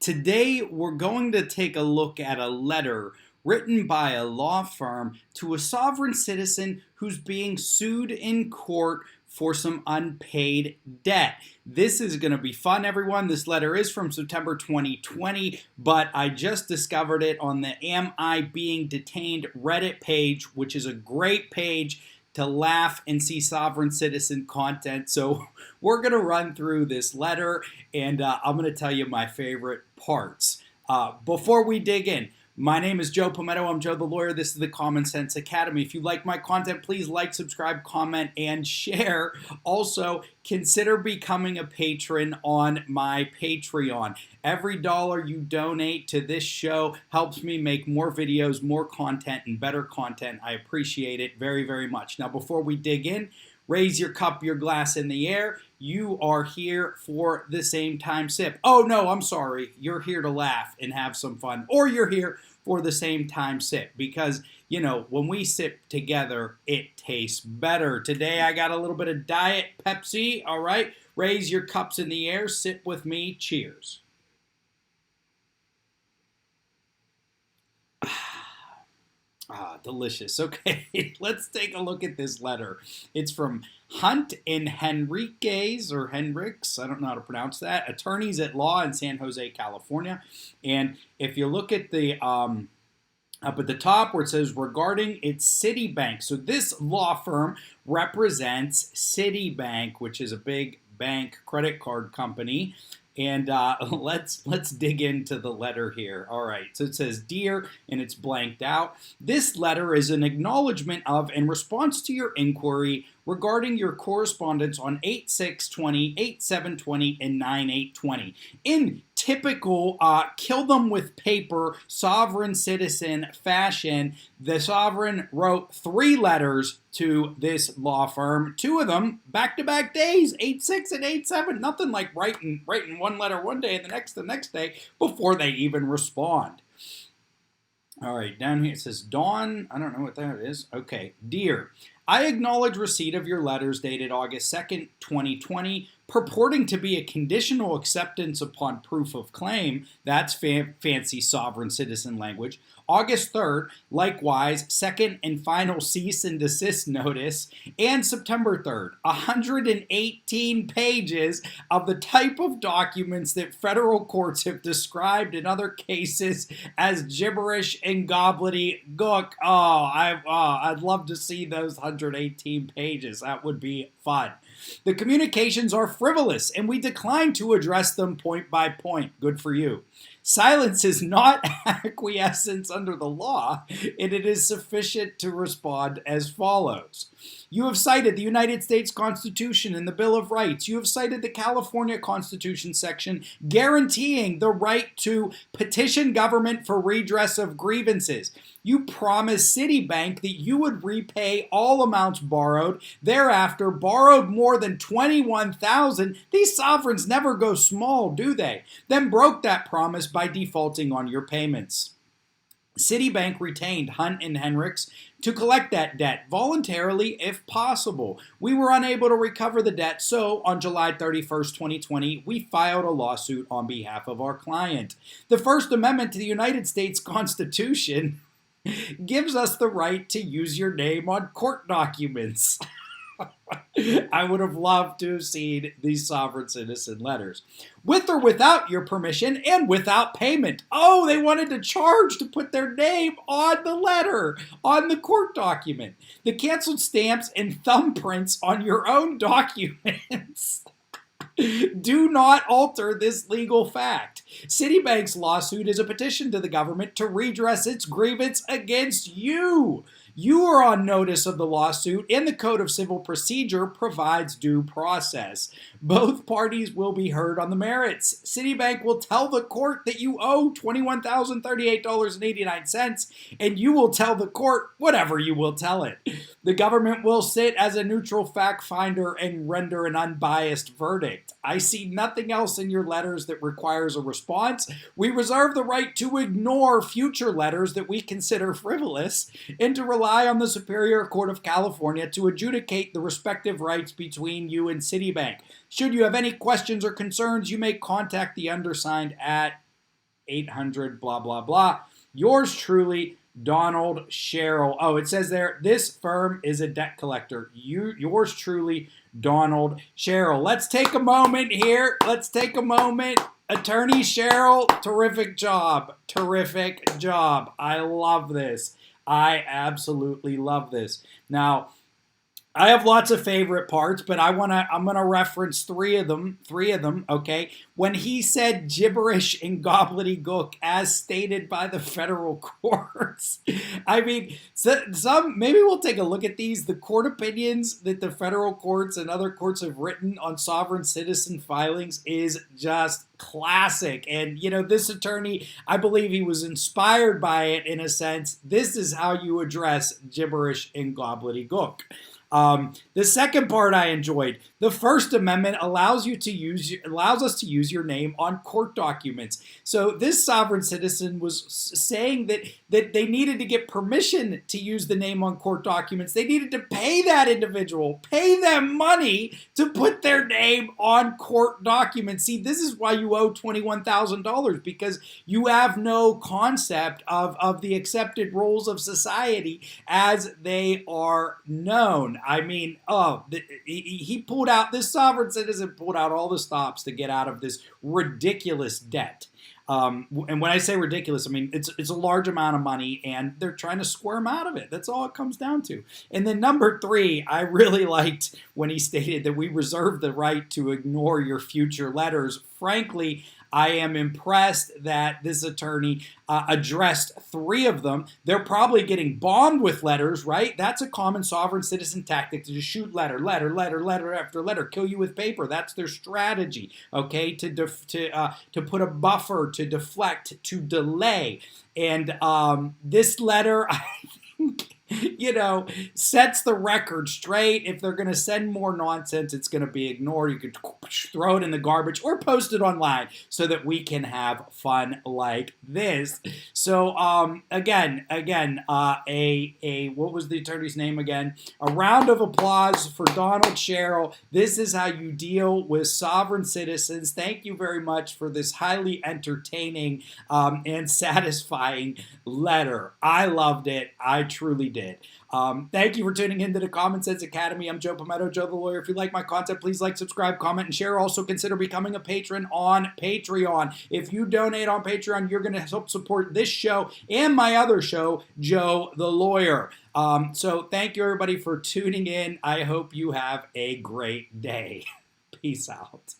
Today, we're going to take a look at a letter written by a law firm to a sovereign citizen who's being sued in court for some unpaid debt. This is going to be fun, everyone. This letter is from September 2020, but I just discovered it on the Am I Being Detained Reddit page, which is a great page to laugh and see sovereign citizen content. So we're going to run through this letter, and I'm going to tell you my favorite parts. Before we dig in, my name is Joe Palmetto. I'm Joe the Lawyer. This is the Common Sense Academy. If you like my content, please like, subscribe, comment, and share. Also, consider becoming a patron on my Patreon. Every dollar you donate to this show helps me make more videos, more content, and better content. I appreciate it very, very much. Now, before we dig in, raise your cup, your glass in the air. You are here for the same time sip. Oh, no, I'm sorry. You're here to laugh and have some fun. Or you're here for the same time sip. Because, you know, when we sip together, it tastes better. Today, I got a little bit of Diet Pepsi. All right. Raise your cups in the air. Sip with me. Cheers. Delicious. Okay, let's take a look at this letter. It's from Hunt and Henriquez, or Henricks, I don't know how to pronounce that, attorneys at law in San Jose, California. And if you look at the up at the top where it says regarding its Citibank. So this law firm represents Citibank, which is a big bank credit card company. And let's dig into the letter here. All right, so it says, Dear, and it's blanked out. This letter is an acknowledgement of and response to your inquiry regarding your correspondence on 8/6/20, 8/7/20, and 9/8/20. In typical kill them with paper sovereign citizen fashion, the sovereign wrote 3 letters to this law firm, 2 of them back-to-back days, 8/6 and 8/7. Nothing like writing one letter one day and the next day before they even respond. All right, down here it says, Dawn, I don't know what that is. Okay, Dear, I acknowledge receipt of your letters dated August 2nd, 2020, purporting to be a conditional acceptance upon proof of claim. That's fancy sovereign citizen language. August 3rd, likewise, second and final cease and desist notice. And September 3rd, 118 pages of the type of documents that federal courts have described in other cases as gibberish and gobbledygook. I'd love to see those 118 pages. That would be fun. The communications are frivolous, and we decline to address them point by point. Good for you. Silence is not acquiescence under the law, and it is sufficient to respond as follows. You have cited the United States Constitution and the Bill of Rights. You have cited the California Constitution section guaranteeing the right to petition government for redress of grievances. You promised Citibank that you would repay all amounts borrowed. Thereafter, borrowed more than $21,000. These sovereigns never go small, do they? Then broke that promise by defaulting on your payments. Citibank retained Hunt and Henricks to collect that debt voluntarily if possible. We were unable to recover the debt, so on July 31st, 2020, we filed a lawsuit on behalf of our client. The First Amendment to the United States Constitution gives us the right to use your name on court documents. I would have loved to have seen these sovereign citizen letters. With or without your permission and without payment. Oh, they wanted to charge to put their name on the letter, on the court document. The canceled stamps and thumbprints on your own documents do not alter this legal fact. Citibank's lawsuit is a petition to the government to redress its grievance against you. You are on notice of the lawsuit, and the Code of Civil Procedure provides due process. Both parties will be heard on the merits. Citibank will tell the court that you owe $21,038.89, and you will tell the court whatever you will tell it. The government will sit as a neutral fact finder and render an unbiased verdict. I see nothing else in your letters that requires a response. We reserve the right to ignore future letters that we consider frivolous and to rely on the Superior Court of California to adjudicate the respective rights between you and Citibank. Should you have any questions or concerns, you may contact the undersigned at 800, blah, blah, blah. Yours truly, Donald Sherrill. Oh, it says there, this firm is a debt collector. Yours truly, Donald Sherrill. Let's take a moment here. Let's take a moment. Attorney Sherrill, terrific job. Terrific job. I love this. I absolutely love this. Now, I have lots of favorite parts, but I'm gonna reference three of them. Okay. When he said gibberish and gobbledygook as stated by the federal courts, I mean, some maybe we'll take a look at these. The court opinions that the federal courts and other courts have written on sovereign citizen filings is just classic. And this attorney, I believe he was inspired by it in a sense. This is how you address gibberish and gobbledygook. The second part I enjoyed. The First Amendment allows us to use your name on court documents. So this sovereign citizen was saying that they needed to get permission to use the name on court documents. They needed to pay that individual, pay them money to put their name on court documents. See, this is why you owe $21,000, because you have no concept of the accepted roles of society as they are known. I mean, this sovereign citizen pulled out all the stops to get out of this ridiculous debt. And when I say ridiculous, I mean it's a large amount of money, and they're trying to squirm out of it. That's all it comes down to. And then number 3, I really liked when he stated that we reserve the right to ignore your future letters. Frankly, I am impressed that this attorney addressed 3 of them. They're probably getting bombed with letters, right? That's a common sovereign citizen tactic, to just shoot letter after letter, kill you with paper. That's their strategy, okay? To put a buffer, to deflect, to delay. And this letter, I think, sets the record straight. If they're going to send more nonsense, it's going to be ignored. You could throw it in the garbage or post it online so that we can have fun like this. So again, what was the attorney's name again? A round of applause for Donald Sherrill. This is how you deal with sovereign citizens. Thank you very much for this highly entertaining and satisfying letter. I loved it. I truly did. Thank you for tuning in to the Common Sense Academy. I'm Joe Palmetto, Joe the Lawyer. If you like my content, please like, subscribe, comment, and share. Also consider becoming a patron on Patreon. If you donate on Patreon, you're going to help support this show and my other show, Joe the Lawyer. So thank you, everybody, for tuning in. I hope you have a great day. Peace out.